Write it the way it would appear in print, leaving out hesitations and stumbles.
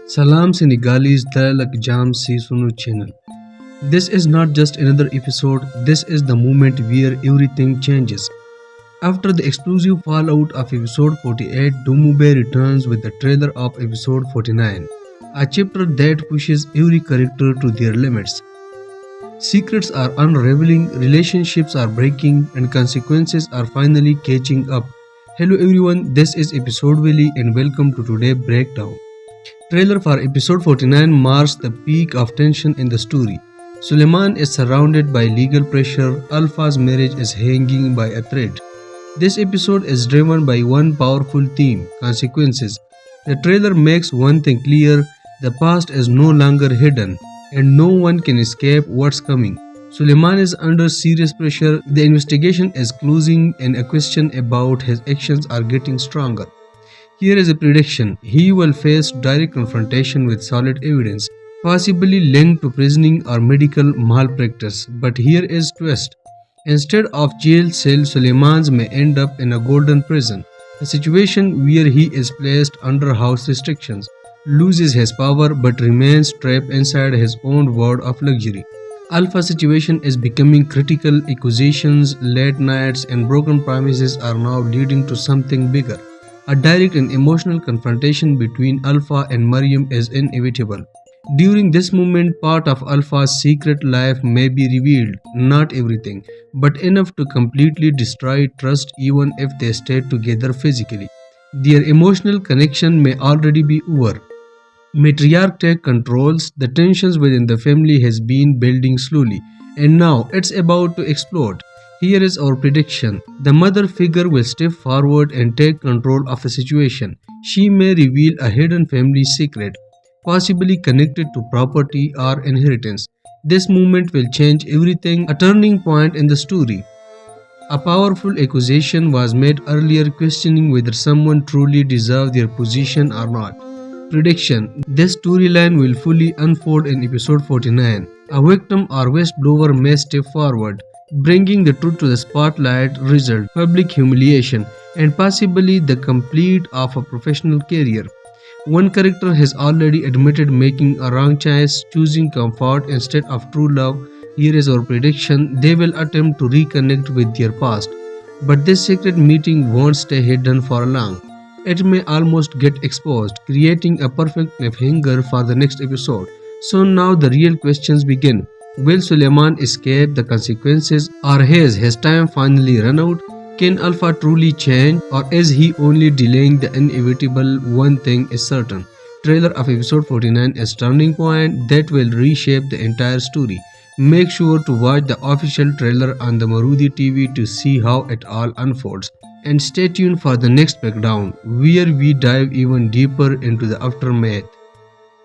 Salam Senegalis Dalak Jam Si Sunu channel. This is not just another episode, this is the moment where everything changes. After the explosive fallout of episode 48, Doomu Baay returns with the trailer of episode 49, a chapter that pushes every character to their limits. Secrets are unraveling, relationships are breaking, and consequences are finally catching up. Hello everyone, this is episode Willy and welcome to today's breakdown. Trailer for episode 49 marks the peak of tension in the story. Suleiman is surrounded by legal pressure, Alpha's marriage is hanging by a thread. This episode is driven by one powerful theme, consequences. The trailer makes one thing clear, the past is no longer hidden, and no one can escape what's coming. Suleiman is under serious pressure, the investigation is closing, and a question about his actions are getting stronger. Here is a prediction, he will face direct confrontation with solid evidence, possibly linked to poisoning or medical malpractice. But here is twist. Instead of jail cell, Suleiman may end up in a golden prison, a situation where he is placed under house restrictions, loses his power but remains trapped inside his own world of luxury. Alpha's situation is becoming critical, accusations, late nights and broken promises are now leading to something bigger. A direct and emotional confrontation between Alpha and Mariam is inevitable. During this moment, part of Alpha's secret life may be revealed, not everything, but enough to completely destroy trust even if they stay together physically. Their emotional connection may already be over. Matriarch take controls, the tensions within the family has been building slowly, and now it's about to explode. Here is our prediction. The mother figure will step forward and take control of the situation. She may reveal a hidden family secret, possibly connected to property or inheritance. This moment will change everything, a turning point in the story. A powerful accusation was made earlier questioning whether someone truly deserved their position or not. Prediction. This storyline will fully unfold in episode 49. A victim or whistleblower may step forward, bringing the truth to the spotlight. Result, public humiliation, and possibly the complete of a professional career. One character has already admitted making a wrong choice, choosing comfort instead of true love. Here is our prediction, they will attempt to reconnect with their past. But this secret meeting won't stay hidden for long. It may almost get exposed, creating a perfect cliffhanger for the next episode. So now the real questions begin. Will Suleiman escape the consequences, or has his time finally run out? Can Alpha truly change, or is he only delaying the inevitable? One thing is certain. Trailer of episode 49 is turning point that will reshape the entire story. Make sure to watch the official trailer on the Marodi TV to see how it all unfolds. And stay tuned for the next breakdown, where we dive even deeper into the aftermath.